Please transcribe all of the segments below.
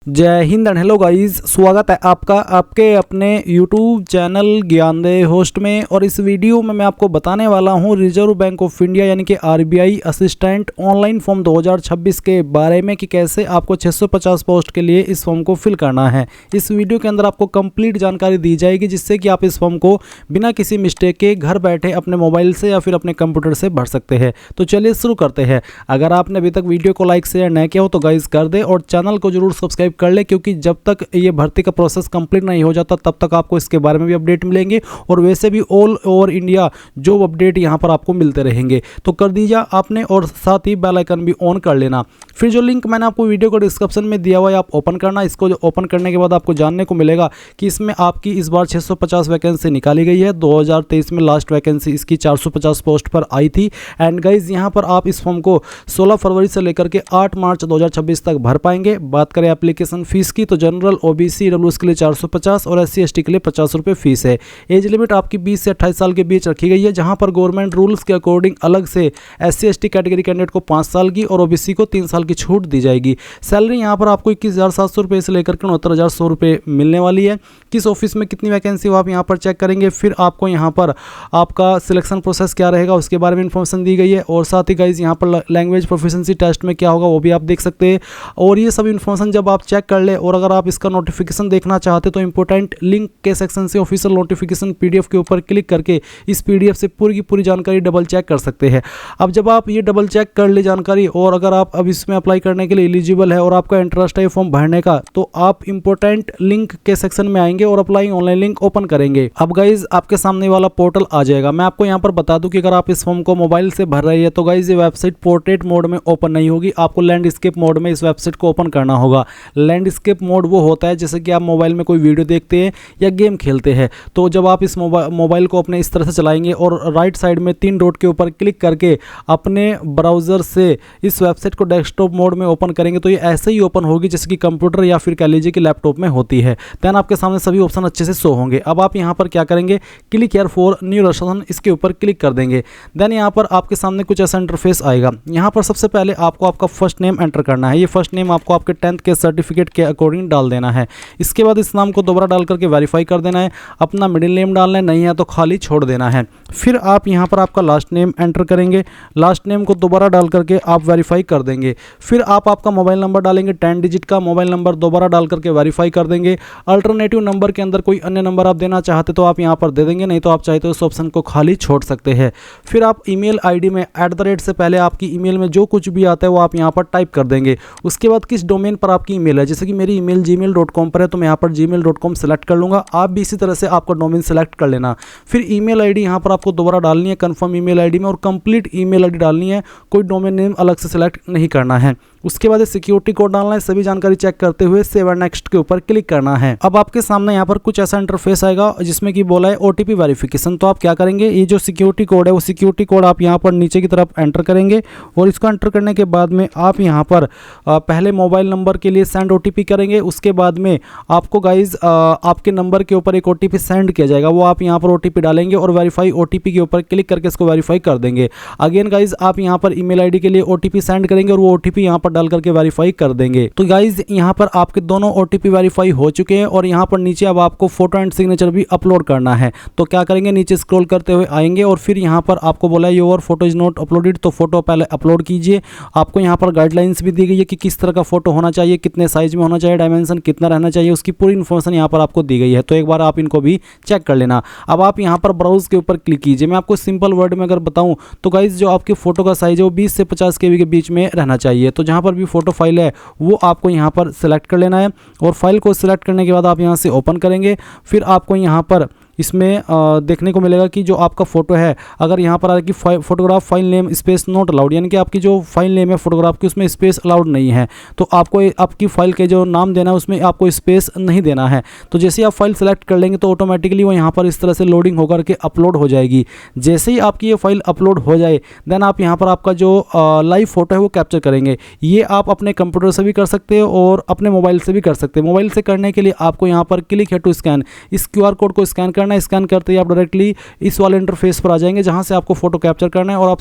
जय Hind and hello guys, स्वागत है आपका आपके अपने YouTube चैनल ज्ञानदेव होस्ट में। और इस वीडियो में मैं आपको बताने वाला हूं रिजर्व बैंक ऑफ इंडिया यानी कि RBI असिस्टेंट ऑनलाइन फॉर्म 2026 के बारे में कि कैसे आपको 650 पोस्ट के लिए इस फॉर्म को फिल करना है। इस वीडियो के अंदर आपको कंप्लीट जानकारी दी जाएगी जिससे कि आप इस फॉर्म को बिना किसी मिस्टेक के घर बैठे अपने मोबाइल से या फिर अपने कंप्यूटर से भर सकते हैं। तो चलिए शुरू करते हैं। अगर आपने अभी तक वीडियो को लाइक शेयर नहीं किया हो तो गाइज कर दे और चैनल को जरूर सब्सक्राइब कर ले, क्योंकि जब तक ये भर्ती का प्रोसेस कंप्लीट नहीं हो जाता तब तक आपको इसके बारे में भी अपडेट मिलेंगे और वैसे भी all over India job update यहां पर आपको मिलते रहेंगे। तो कर दीजिए आपने और साथ ही बेल आइकन भी ऑन कर लेना। फिर जो लिंक मैंने आपको वीडियो को डिस्क्रिप्शन में दिया हुआ है आप ओपन करना। इसको ओपन करने के बाद आपको जानने को मिलेगा कि इसमें आपकी इस बार 650 वैकेंसी निकाली गई है। 2023 में लास्ट वैकेंसी इसकी 450 पोस्ट पर आई थी। एंड गाइज यहां पर आप इस फॉर्म को 16 फरवरी से लेकर के 8 मार्च 2026 तक भर पाएंगे। बात करें एप्लीकेशन फीस की तो जनरल OBC EWS के लिए 450 और SC ST के लिए 50 रुपये फीस है। एज लिमिट आपकी 20 से 28 साल के बीच रखी गई है, जहां पर गवर्नमेंट रूल्स के अकॉर्डिंग अलग से SC ST कैटेगरी कैंडिडेट को 5 साल की और OBC को 3 साल की छूट दी जाएगी। सैलरी यहां पर आपको 21,700 रुपये से लेकर के 69,100 रुपये मिलने वाली है। किस ऑफिस में कितनी वैकेंसी हो आप यहां पर चेक करेंगे। फिर आपको यहां पर आपका सिलेक्शन प्रोसेस क्या रहेगा उसके बारे में इंफॉर्मेशन दी गई है। और साथ ही गाइज यहां पर लैंग्वेज प्रोफिशिएंसी टेस्ट में क्या होगा वो भी आप देख सकते हैं। और ये सब इन्फॉर्मेशन जब आप चेक कर ले और अगर आप इसका नोटिफिकेशन देखना चाहते तो इंपॉर्टेंट लिंक के सेक्शन से ऑफिशियल नोटिफिकेशन PDF के ऊपर क्लिक करके इस PDF से पूरी की पूरी जानकारी डबल चेक कर सकते हैं। अब जब आप ये डबल चेक कर ले जानकारी और अगर आप अब इसमें अप्लाई करने के लिए एलिजिबल है और आपका इंटरेस्ट है फॉर्म भरने का तो आप इंपॉर्टेंट लिंक के सेक्शन में आएंगे और अप्लाई ऑनलाइन लिंक ओपन करेंगे। अब गाइज आपके सामने वाला पोर्टल आ जाएगा। मैं आपको यहाँ पर बता दूं कि अगर आप इस फॉर्म को मोबाइल से भर रही है तो गाइज ये वेबसाइट पोर्ट्रेट मोड में ओपन नहीं होगी, आपको लैंडस्केप मोड में इस वेबसाइट को ओपन करना होगा। लैंडस्केप मोड वो होता है जैसे कि आप मोबाइल में कोई वीडियो देखते हैं या गेम खेलते हैं तो जब आप इस मोबाइल को अपने इस तरह से चलाएंगे और राइट साइड में 3 डॉट के ऊपर क्लिक करके अपने ब्राउज़र से इस वेबसाइट को डेस्कटॉप मोड में ओपन करेंगे तो ये ऐसे ही ओपन होगी जैसे कि कंप्यूटर या फिर कह लीजिए कि लैपटॉप में होती है। देन आपके सामने सभी ऑप्शन अच्छे से शो होंगे। अब आप यहाँ पर क्या करेंगे, click here for new registration इसके ऊपर क्लिक कर देंगे। देन यहाँ पर आपके सामने कुछ ऐसा इंटरफेस आएगा। यहाँ पर सबसे पहले आपको आपका फर्स्ट नेम एंटर करना है। ये फर्स्ट नेम आपको आपके 10th के सर्टिफिकेट के अकॉर्डिंग डाल देना है। इसके बाद इस नाम को दोबारा डाल करके वेरीफाई कर देना है। अपना मिडिल नेम डालना है, नहीं है तो खाली छोड़ देना है। फिर आप यहाँ पर आपका लास्ट नेम एंटर करेंगे। लास्ट नेम को दोबारा डाल करके आप वेरीफाई कर देंगे। फिर आप आपका मोबाइल नंबर डालेंगे, 10 डिजिट का मोबाइल नंबर दोबारा डाल करके वेरीफाई कर देंगे। अल्टरनेटिव नंबर के अंदर कोई अन्य नंबर आप देना चाहते तो आप यहाँ पर दे देंगे, नहीं तो आप चाहे तो इस ऑप्शन को खाली छोड़ सकते हैं। फिर आप ईमेल आईडी में @ से पहले आपकी ईमेल में जो कुछ भी आता है वो आप यहाँ पर टाइप कर देंगे। उसके बाद किस डोमेन पर आपकी ईमेल है, जैसे कि मेरी ईमेल gmail.com पर है तो मैं यहाँ पर gmail.com सेलेक्ट कर लूँगा। आप भी इसी तरह से आपका डोमेन सेलेक्ट कर लेना। फिर ईमेल आईडी यहाँ पर आपको दोबारा डालनी है कंफर्म ईमेल आईडी में और कंप्लीट ईमेल आईडी डालनी है, कोई डोमेन नेम अलग से सेलेक्ट नहीं करना है। उसके बाद सिक्योरिटी कोड डालना है। सभी जानकारी चेक करते हुए सेव एंड नेक्स्ट के ऊपर क्लिक करना है। अब आपके सामने यहाँ पर कुछ ऐसा इंटरफेस आएगा जिसमें कि बोला है OTP वेरिफिकेशन। तो आप क्या करेंगे, ये जो सिक्योरिटी कोड है वो सिक्योरिटी कोड आप यहाँ पर नीचे की तरफ एंटर करेंगे और इसको एंटर करने के बाद में आप यहाँ पर पहले मोबाइल नंबर के लिए सेंड OTP करेंगे। उसके बाद में आपको गाइज आपके नंबर के ऊपर एक OTP सेंड किया जाएगा, वो आप यहाँ पर OTP डालेंगे और वेरीफाई OTP के ऊपर क्लिक करके इसको वेरीफाई कर देंगे। अगेन गाइज आप यहाँ पर ईमेल आईडी के लिए OTP सेंड करेंगे और वो OTP यहाँ पर डाल करके वेरीफाई कर देंगे। तो गाइज यहाँ पर आपके दोनों OTP वेरीफाई हो चुके हैं और यहाँ पर नीचे अब आपको फोटो एंड सिग्नेचर भी अपलोड करना है। तो क्या करेंगे, नीचे स्क्रॉल करते हुए आएंगे और फिर यहाँ पर आपको बोला है your photo is not uploaded, तो फोटो पहले अपलोड कीजिए। आपको यहाँ पर गाइडलाइंस भी दी गई है कि किस तरह का फोटो होना चाहिए, कितने साइज में होना चाहिए, डायमेंशन कितना रहना चाहिए, उसकी पूरी इन्फॉर्मेशन यहाँ पर आपको दी गई है। तो एक बार आप इनको भी चेक कर लेना। अब आप यहाँ पर ब्राउज के ऊपर क्लिक कीजिए। मैं आपको सिंपल वर्ड में अगर बताऊँ तो गाइज जो आपकी फोटो का साइज है वो 20 से 50 KB के बीच में रहना चाहिए। तो जहाँ पर भी फोटो फाइल है वो आपको यहाँ पर सिलेक्ट कर लेना है और फाइल को सिलेक्ट करने के बाद आप यहाँ से ओपन करेंगे। फिर आपको यहाँ पर इसमें देखने को मिलेगा कि जो आपका फोटो है, अगर यहाँ पर आ कि photograph file name space not allowed, यानी कि आपकी जो फाइल नेम है फोटोग्राफ की उसमें स्पेस अलाउड नहीं है, तो आपको आपकी फाइल के जो नाम देना है उसमें आपको स्पेस नहीं देना है। तो जैसे ही आप फाइल सेलेक्ट कर लेंगे तो ऑटोमेटिकली वो यहाँ पर इस तरह से लोडिंग होकर के अपलोड हो जाएगी। जैसे ही आपकी ये फाइल अपलोड हो जाए देन आप यहाँ पर आपका जो लाइव फोटो है वो कैप्चर करेंगे। ये आप अपने कंप्यूटर से भी कर सकते हो और अपने मोबाइल से भी कर सकते हैं। मोबाइल से करने के लिए आपको यहाँ पर क्लिक है टू स्कैन, इस QR कोड को स्कैन करना है। स्कैन करते ही आप डायरेक्टली इस वाले इंटरफेस पर आ जाएंगे जहां से आपको फोटो कैप्चर करना है और आप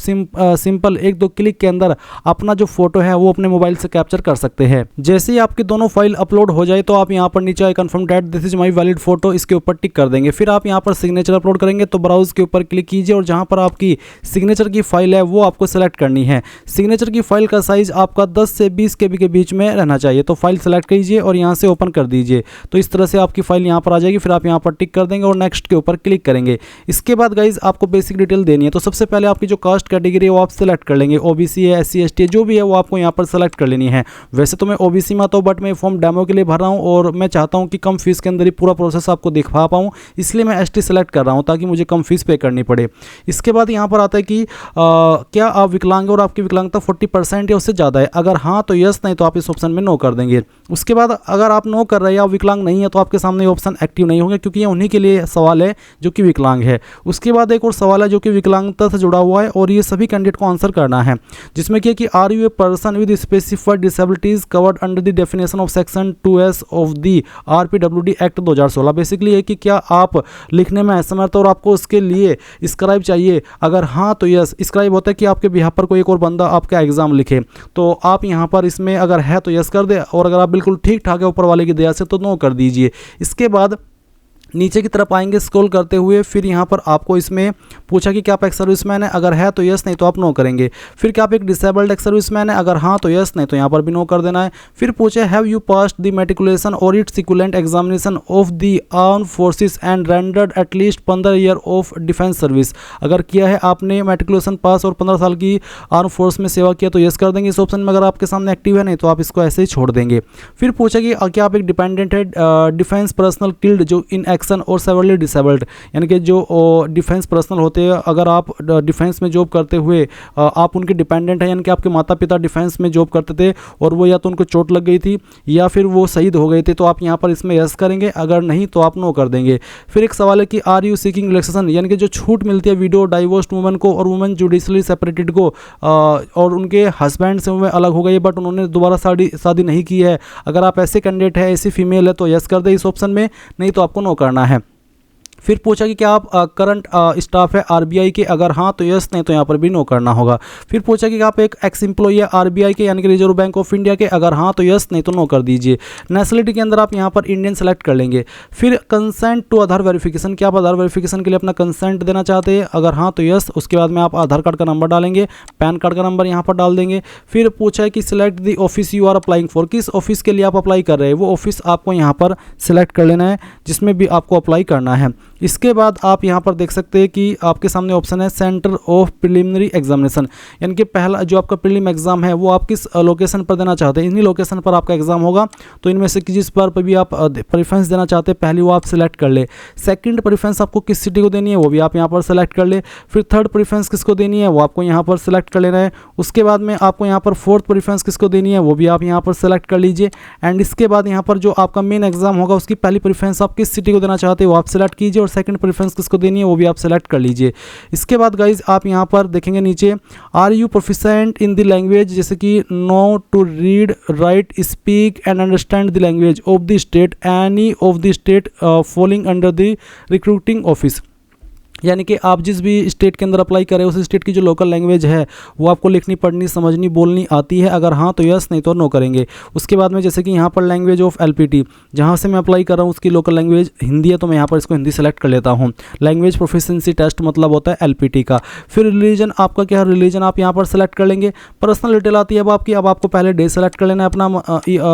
सिंपल 1-2 क्लिक के अंदर अपना जो फोटो है वो अपने मोबाइल से कैप्चर कर सकते हैं। जैसे ही आपकी दोनों फाइल अपलोड हो जाए तो आप यहां पर नीचे I confirm that this is my valid photo, इसके ऊपर टिक कर देंगे। फिर आप यहां पर सिग्नेचर अपलोड करेंगे तो ब्राउज के ऊपर क्लिक कीजिए और जहां पर आपकी सिग्नेचर की फाइल है वो आपको सेलेक्ट करनी है। सिग्नेचर की फाइल का साइज आपका 10 से 20 KB के बीच में रहना चाहिए। तो फाइल सेलेक्ट कीजिए और यहां से ओपन कर दीजिए। तो इस तरह से आपकी फाइल यहां पर आ जाएगी। फिर आप यहां पर टिक कर देंगे और नेक्स्ट के ऊपर क्लिक करेंगे। इसके बाद गाइज आपको बेसिक डिटेल देनी है। तो सबसे पहले आपकी जो कास्ट कैटेगरी है वो आप सेलेक्ट कर लेंगे। ओबीसी है, SC ST जो भी है वो आपको यहाँ पर सेलेक्ट कर लेनी है। वैसे तो मैं ओबीसी में आता हूँ बट मैं फॉर्म डेमो के लिए भर रहा हूँ और मैं चाहता हूँ कि कम फीस के अंदर ही पूरा प्रोसेस आपको दिखा पाऊँ, इसलिए मैं ST सेलेक्ट कर रहा हूँ ताकि मुझे कम फीस पे करनी पड़े। इसके बाद यहाँ पर आता है कि क्या आप विकलांग और आपकी विकलांगता 40% या उससे ज़्यादा है। अगर हाँ तो यस, नहीं तो आप इस ऑप्शन में नो कर देंगे। उसके बाद अगर आप नो कर रहे हैं या विकलांग नहीं है तो आपके सामने ऑप्शन एक्टिव नहीं होंगे क्योंकि ये उन्हीं के लिए सवाल है जो कि विकलांग है। उसके बाद एक और सवाल है जो कि विकलांगता से जुड़ा हुआ है और ये सभी कैंडिडेट को आंसर करना है, जिसमें कि are you a person with specified disabilities covered under the definition of section 2S of the RPWD act 2016। Basically है कि क्या आप लिखने में असमर्थ और आपको उसके लिए स्क्राइब चाहिए। अगर हाँ तो यस, स्क्राइब होता है कि आपके बिहाफ पर कोई एक और बंदा आपका एग्जाम लिखे, तो आप यहाँ पर इसमें अगर है तो यस कर दे और अगर आप बिल्कुल ठीक ठाक है ऊपर वाले की दया से तो नो कर दीजिए। इसके बाद नीचे की तरफ आएंगे स्क्रॉल करते हुए। फिर यहाँ पर आपको इसमें पूछा कि क्या आप एक सर्विसमैन है। अगर है तो यस, नहीं तो आप नो करेंगे। फिर क्या आप एक डिसेबल्ड एक्स सर्विसमैन है। अगर हाँ तो यस, नहीं तो यहाँ पर भी नो कर देना है। फिर पूछे have you passed the matriculation और its equivalent examination of the armed forces and rendered at least 15 year of defence service. अगर किया है आपने मैट्रिकुलेशन पास और 15 साल की आर्म फोर्स में सेवा किया तो यस कर देंगे इस ऑप्शन में। अगर आपके सामने एक्टिव है, नहीं तो आप इसको ऐसे ही छोड़ देंगे। फिर पूछा कि क्या आप एक डिपेंडेंट है डिफेंस पर्सनल किल्ड जो इन और सेवरली डिसेबल्ड, यानी कि जो डिफेंस पर्सनल होते हैं, अगर आप डिफेंस में जॉब करते हुए आप उनके डिपेंडेंट हैं, यानी कि आपके माता पिता डिफेंस में जॉब करते थे और वो या तो उनको चोट लग गई थी या फिर वो शहीद हो गए थे, तो आप यहाँ पर इसमें यस करेंगे। अगर नहीं तो आप नो कर देंगे। फिर एक सवाल है कि आर यू सीकिंग रिलैक्सेशन, यानी कि जो छूट मिलती है विडो डाइवोर्स्ड वुमेन को और वुमेन जुडिशली सेपरेटेड को और उनके हस्बैंड से वो अलग हो गई है बट उन्होंने दोबारा शादी नहीं की है। अगर आप ऐसे कैंडिडेट है, ऐसी फीमेल है तो यस कर दे इस ऑप्शन में, नहीं तो आपको नो करना है। फिर पूछा कि क्या आप करंट स्टाफ है RBI के। अगर हाँ तो यस, नहीं तो यहाँ पर भी नो करना होगा। फिर पूछा कि आप एक एक्स एम्प्लॉई है RBI के, यानी कि रिजर्व बैंक ऑफ इंडिया के। अगर हाँ तो यस, नहीं तो नो कर दीजिए। नेशनलिटी के अंदर आप यहाँ पर इंडियन सेलेक्ट कर लेंगे। फिर कंसेंट टू आधार वेरिफिकेशन, क्या आप आधार वेरिफिकेशन के लिए अपना कंसेंट देना चाहते हैं। अगर हाँ तो यस, उसके बाद में आप आधार कार्ड का नंबर डालेंगे, पैन कार्ड का नंबर यहाँ पर डाल देंगे। फिर पूछा है कि select the office you are applying for, किस ऑफिस के लिए आप अप्लाई कर रहे हैं वो ऑफिस आपको यहाँ पर सिलेक्ट कर लेना है जिसमें भी आपको अप्लाई करना है। इसके बाद आप यहाँ पर देख सकते हैं कि आपके सामने ऑप्शन है सेंटर ऑफ प्रिलिमिनरी एग्जामिनेशन, यानी कि पहला जो आपका प्रीलिम एग्जाम है वो आप किस लोकेशन पर देना चाहते हैं। इन्हीं लोकेशन पर आपका एग्जाम होगा, तो इनमें से जिस पर भी आप प्रेफरेंस देना चाहते हैं पहली वो आप सिलेक्ट कर ले। सेकंड प्रेफरेंस आपको किस सिटी को देनी है वो भी आप यहाँ पर सेलेक्ट कर ले। फिर थर्ड प्रेफरेंस किसको देनी है वो आपको यहाँ पर सेलेक्ट कर लेना है। उसके बाद में आपको यहाँ पर फोर्थ प्रेफरेंस किसको देनी है वो भी आप यहाँ पर सेलेक्ट कर लीजिए। एंड इसके बाद यहाँ पर जो आपका मेन एग्जाम होगा उसकी पहली प्रेफरेंस आप किस सिटी को देना चाहते हैं वो आप सेलेक्ट कीजिए और सेकंड प्रेफरेंस किसको देनी है वो भी आप सेलेक्ट कर लीजिए। इसके बाद गाइज आप यहाँ पर देखेंगे नीचे are you proficient in the language, जैसे कि know to read write speak and understand the language of the state any of the state falling under the recruiting office, यानी कि आप जिस भी स्टेट के अंदर अप्लाई करें उस स्टेट की जो लोकल लैंग्वेज है वो आपको लिखनी पढ़नी समझनी बोलनी आती है। अगर हाँ तो यस, नहीं तो नो करेंगे। उसके बाद में जैसे कि यहाँ पर लैंग्वेज ऑफ LPT जहाँ से मैं अप्लाई कर रहा हूँ उसकी लोकल लैंग्वेज हिंदी है, तो मैं यहाँ पर इसको हिंदी सेलेक्ट कर लेता हूँ। लैंग्वेज प्रोफिशिएंसी टेस्ट मतलब होता है LPT का। फिर रिलीजन आपका क्या है, रिलीजन आप यहाँ पर सेलेक्ट कर लेंगे। पर्सनल डिटेल आती है अब आपकी, अब आपको पहले डे सेलेक्ट कर लेना है अपना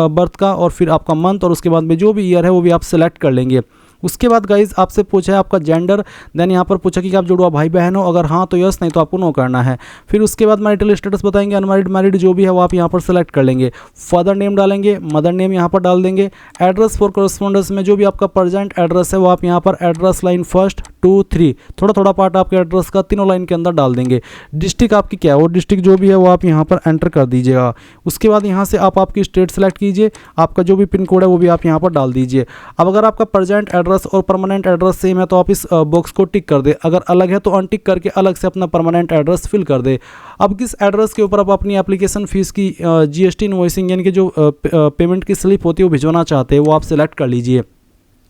बर्थ का और फिर आपका मंथ और उसके बाद में जो भी ईयर है वो भी आप सेलेक्ट कर लेंगे। उसके बाद गाइज आपसे पूछा है आपका जेंडर, देन यहाँ पर पूछा कि आप जुड़वा भाई बहन हो। अगर हाँ तो यस, नहीं तो आपको नो करना है। फिर उसके बाद मैरिटल स्टेटस बताएंगे, अनमैरिड मैरिड जो भी है वो आप यहाँ पर सेलेक्ट कर लेंगे। फादर नेम डालेंगे, मदर नेम यहाँ पर डाल देंगे। एड्रेस फॉर कॉरेस्पॉन्डेंस में जो भी आपका प्रेजेंट एड्रेस है वो आप यहाँ पर एड्रेस लाइन 1, 2, 3 थोड़ा थोड़ा पार्ट आपके एड्रेस का तीनों लाइन के अंदर डाल देंगे। डिस्ट्रिक्ट आपकी क्या है वो डिस्ट्रिक्ट जो भी है वो आप यहाँ पर एंटर कर दीजिएगा। उसके बाद यहाँ से आप आपकी स्टेट सेलेक्ट कीजिए, आपका जो भी पिन कोड है वो भी आप यहाँ पर डाल दीजिए। अब अगर आपका प्रेजेंट एड्रेस और परमानेंट एड्रेस सेम है तो आप इस बॉक्स को टिक कर दे, अगर अलग है तो अनटिक करके अलग से अपना परमानेंट एड्रेस फिल कर दे। अब किस एड्रेस के ऊपर आप अपनी एप्लीकेशन फीस की GST इनवॉइसिंग यानी कि जो पेमेंट की स्लिप होती है वो भिजवाना चाहते हैं वो आप सेलेक्ट कर लीजिए।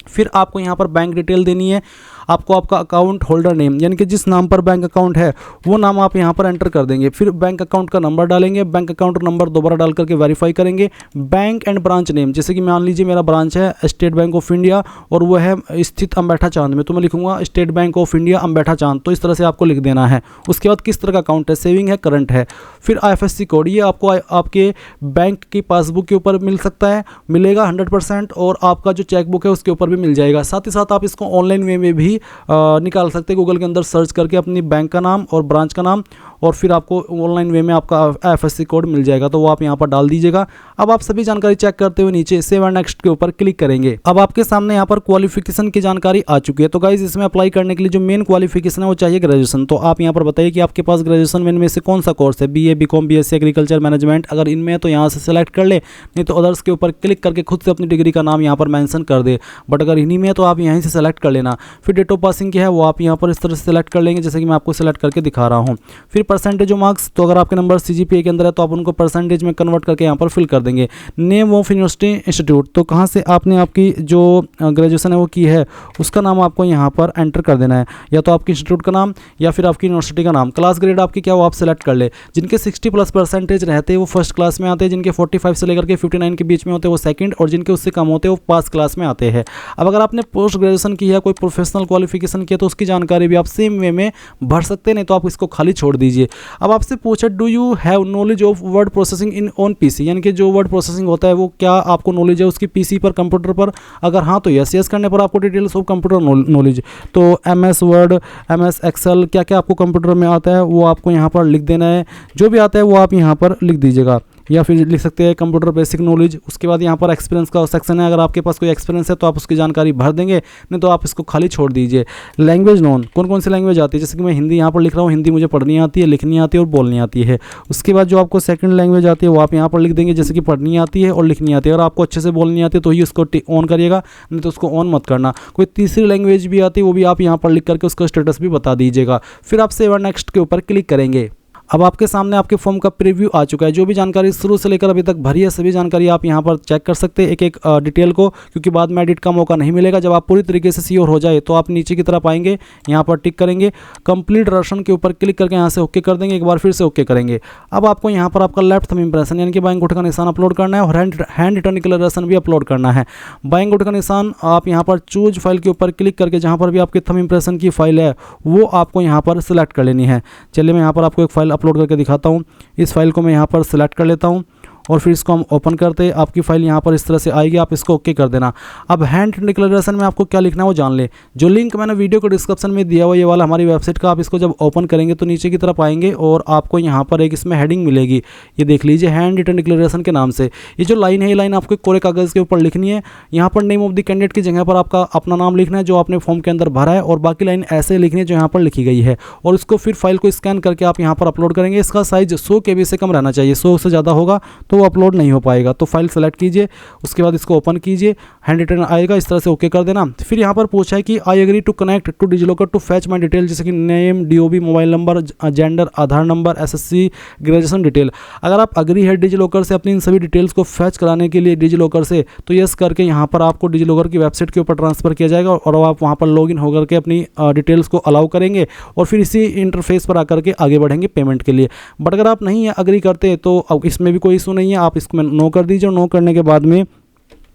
फिर आपको यहाँ पर बैंक डिटेल देनी है। आपको आपका अकाउंट होल्डर नेम यानी कि जिस नाम पर बैंक अकाउंट है वो नाम आप यहाँ पर एंटर कर देंगे। फिर बैंक अकाउंट का नंबर डालेंगे, बैंक अकाउंट नंबर दोबारा डाल करके वेरीफाई करेंगे। बैंक एंड ब्रांच नेम, जैसे कि मान लीजिए मेरा ब्रांच है स्टेट बैंक ऑफ इंडिया और वो है स्थित अंबेठा चांद में, तो मैं लिखूंगा स्टेट बैंक ऑफ इंडिया अंबेठा चांद, तो इस तरह से आपको लिख देना है। उसके बाद किस तरह का अकाउंट है, सेविंग है, करंट है। फिर IFSC कोड, ये आपको आपके बैंक की पासबुक के ऊपर मिल सकता है, मिलेगा 100%, और आपका जो चेकबुक है उसके ऊपर भी मिल जाएगा। साथ ही साथ आप इसको ऑनलाइन वे में भी निकाल सकते हैं, गूगल के अंदर सर्च करके अपनी बैंक का नाम और ब्रांच का नाम, और फिर आपको ऑनलाइन वे में आपका IFSC कोड मिल जाएगा, तो वो आप यहाँ पर डाल दीजिएगा। अब आप सभी जानकारी चेक करते हुए नीचे सेव एंड नेक्स्ट के ऊपर क्लिक करेंगे। अब आपके सामने यहाँ पर क्वालिफिकेशन की जानकारी आ चुकी है। तो गाइज इसमें अप्लाई करने के लिए जो मेन क्वालिफिकेशन है वो चाहिए ग्रेजुएशन। तो आप यहाँ पर बताइए कि आपके पास ग्रेजुएशन में इनमें से कौन सा कोर्स है, BA BCom BSc agriculture management, अगर इनमें है तो यहाँ से सेलेक्ट कर ले, नहीं तो अदर्स के ऊपर क्लिक करके खुद से अपनी डिग्री का नाम यहाँ पर मेंशन कर दे। बट अगर इन्हीं में है तो आप यहीं से सेलेक्ट कर लेना। फिर डेट ऑफ पासिंग क्या है वो आप यहाँ पर इस तरह से सेलेक्ट कर लेंगे, जैसे कि मैं आपको सेलेक्ट करके दिखा रहा हूँ। फिर परसेंटेज ऑफ मार्क्स, तो अगर आपके नंबर CGPA के अंदर है तो आप उनको परसेंटेज में कन्वर्ट करके यहाँ पर फिल कर देंगे। नेम ऑफ यूनिवर्सिटी इंस्टीट्यूट, तो कहाँ से आपने आपकी जो ग्रेजुएशन है वो की है उसका नाम आपको यहाँ पर एंटर कर देना है, या तो आपकी इंस्टीट्यूट का नाम या फिर आपकी यूनिवर्सिटी का नाम। क्लास ग्रेड आपकी क्या वो आप सेलेक्ट कर ले। जिनके 60+ परसेंटेज रहते हैं वो फर्स्ट क्लास में आते हैं, जिनके 45 से लेकर के 59 के बीच में होते हैं वो सेकंड, और जिनके उससे कम होते हैं वो पास क्लास में आते हैं। अब अगर आपने पोस्ट ग्रेजुएशन की है, कोई प्रोफेशनल क्वालिफिकेशन की है, तो उसकी जानकारी भी आप सेम वे में भर सकते हैं, नहीं तो आप इसको खाली छोड़ दीजिए। अब आपसे पूछा do you have knowledge of word processing in on PC, यानी कि जो वर्ड प्रोसेसिंग होता है वो क्या आपको नॉलेज है उसकी PC पर, कंप्यूटर पर। अगर हाँ तो यस करने पर आपको डिटेल्स ऑफ कंप्यूटर नॉलेज, तो MS वर्ड, MS एक्सेल, क्या क्या आपको कंप्यूटर में आता है वो आपको यहाँ पर लिख देना है। जो भी आता है वो आप यहाँ पर लिख दीजिएगा, या फिर लिख सकते हैं कंप्यूटर बेसिक नॉलेज। उसके बाद यहाँ पर एक्सपीरियंस का सेक्शन है, अगर आपके पास कोई एक्सपीरियंस है तो आप उसकी जानकारी भर देंगे, नहीं तो आप इसको खाली छोड़ दीजिए। लैंग्वेज नोन, कौन कौन सी लैंग्वेज आती है, जैसे कि मैं हिंदी यहाँ पर लिख रहा हूँ, हिंदी मुझे पढ़नी आती है, लिखनी आती है और बोलनी आती है। उसके बाद जो आपको सेकंड लैंग्वेज आती है वो आप यहाँ पर लिख देंगे, जैसे कि पढ़नी आती है और लिखनी आती है। अगर आपको अच्छे से बोलनी आती है तो ही उसको ऑन करिएगा, नहीं तो उसको ऑन मत करना। कोई तीसरी लैंग्वेज भी आती है वो भी आप यहाँ पर लिख करके उसका स्टेटस भी बता दीजिएगा। फिर आप सेव एंड नेक्स्ट के ऊपर क्लिक करेंगे। अब आपके सामने आपके फॉर्म का प्रीव्यू आ चुका है। जो भी जानकारी शुरू से लेकर अभी तक भरी है सभी जानकारी आप यहाँ पर चेक कर सकते हैं एक एक डिटेल को, क्योंकि बाद में एडिट का मौका नहीं मिलेगा। जब आप पूरी तरीके से श्योर हो जाए तो आप नीचे की तरफ आएंगे, यहाँ पर टिक करेंगे, कंप्लीट राशन के ऊपर क्लिक करके यहाँ से ओके कर देंगे, एक बार फिर से ओके करेंगे। अब आपको यहाँ पर आपका लेफ्ट थंब इंप्रेशन यानी कि बाएं अंगूठे का निशान अपलोड करना है, और हैंड रिटन डिक्लेरेशन भी अपलोड करना है। बाएं अंगूठे का निशान आप यहाँ पर चूज फाइल के ऊपर क्लिक करके जहाँ पर भी आपके थंब इंप्रेशन की फाइल है वो आपको यहाँ पर सिलेक्ट कर लेनी है। चलिए मैं यहाँ पर आपको एक फाइल अपलोड करके दिखाता हूँ। इस फाइल को मैं यहाँ पर सिलेक्ट कर लेता हूँ और फिर इसको हम ओपन करते हैं। आपकी फाइल यहाँ पर इस तरह से आएगी, आप इसको ओके कर देना। अब हैंड डिक्लेरेशन में आपको क्या लिखना है वो जान ले। जो लिंक मैंने वीडियो को डिस्क्रिप्शन में दिया हुआ ये वाला हमारी वेबसाइट का, आप इसको जब ओपन करेंगे तो नीचे की तरफ आएंगे और आपको यहाँ पर एक इसमें हेडिंग मिलेगी, ये देख लीजिए, हैंड रिटन डिक्लेरेशन के नाम से। ये जो लाइन है ये लाइन आपको कोरे कागज़ के ऊपर लिखनी है। यहाँ पर नेम ऑफ द कैंडिडेट की जगह पर आपका अपना नाम लिखना है जो आपने फॉर्म के अंदर भरा है, और बाकी लाइन ऐसे लिखनी है जो यहाँ पर लिखी गई है, और इसको फिर फाइल को स्कैन करके आप यहाँ पर अपलोड करेंगे। इसका साइज 100 KB से कम रहना चाहिए, 100 से ज़्यादा होगा तो वो अपलोड नहीं हो पाएगा। तो फाइल सेलेक्ट कीजिए, उसके बाद इसको ओपन कीजिए, हैंड रिटन आएगा, इस तरह से ओके कर देना। फिर यहाँ पर पूछा है कि I agree to connect to DigiLocker to fetch my detail, जैसे कि name, DOB, mobile number, gender, Aadhaar number, SSC, graduation detail. अगर आप अग्री है डिजिलॉकर से अपनी इन सभी डिटेल्स को फैच कराने के लिए डिजिलॉकर से, तो यस करके यहाँ पर आपको डिजिलॉकर की वेबसाइट के ऊपर ट्रांसफर किया जाएगा और आप वहाँ पर लॉगिन होकर के अपनी डिटेल्स को अलाउ करेंगे और फिर इसी इंटरफेस पर आकर के आगे बढ़ेंगे पेमेंट के लिए। बट अगर आप नहीं अग्री करते तो अब इसमें भी कोई इशू नहीं है, आप इसमें नो कर दीजिए। नो करने के बाद में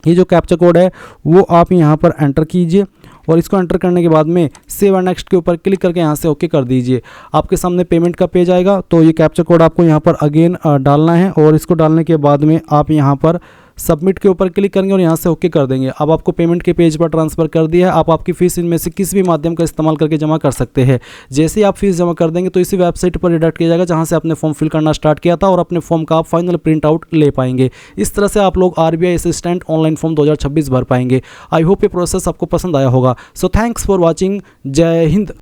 ये जो कैप्चा कोड है वो आप यहाँ पर एंटर कीजिए, और इसको एंटर करने के बाद में सेव एंड नेक्स्ट के ऊपर क्लिक करके यहाँ से ओके कर दीजिए। आपके सामने पेमेंट का पेज आएगा, तो ये कैप्चा कोड आपको यहाँ पर अगेन डालना है, और इसको डालने के बाद में आप यहाँ पर सबमिट के ऊपर क्लिक करेंगे और यहाँ से ओके कर देंगे। अब आपको पेमेंट के पेज पर ट्रांसफर कर दिया है। आप आपकी फ़ीस इनमें से किसी भी माध्यम का इस्तेमाल करके जमा कर सकते हैं। जैसे ही आप फीस जमा कर देंगे तो इसी वेबसाइट पर रिडायरेक्ट किया जाएगा जहाँ से आपने फॉर्म फिल करना स्टार्ट किया था, और अपने फॉर्म का आप फाइनल प्रिंट आउट ले पाएंगे। इस तरह से आप लोग RBI असिस्टेंट ऑनलाइन फॉर्म 2026 भर पाएंगे। आई होप ये प्रोसेस आपको पसंद आया होगा। So thanks for watching. जय हिंद।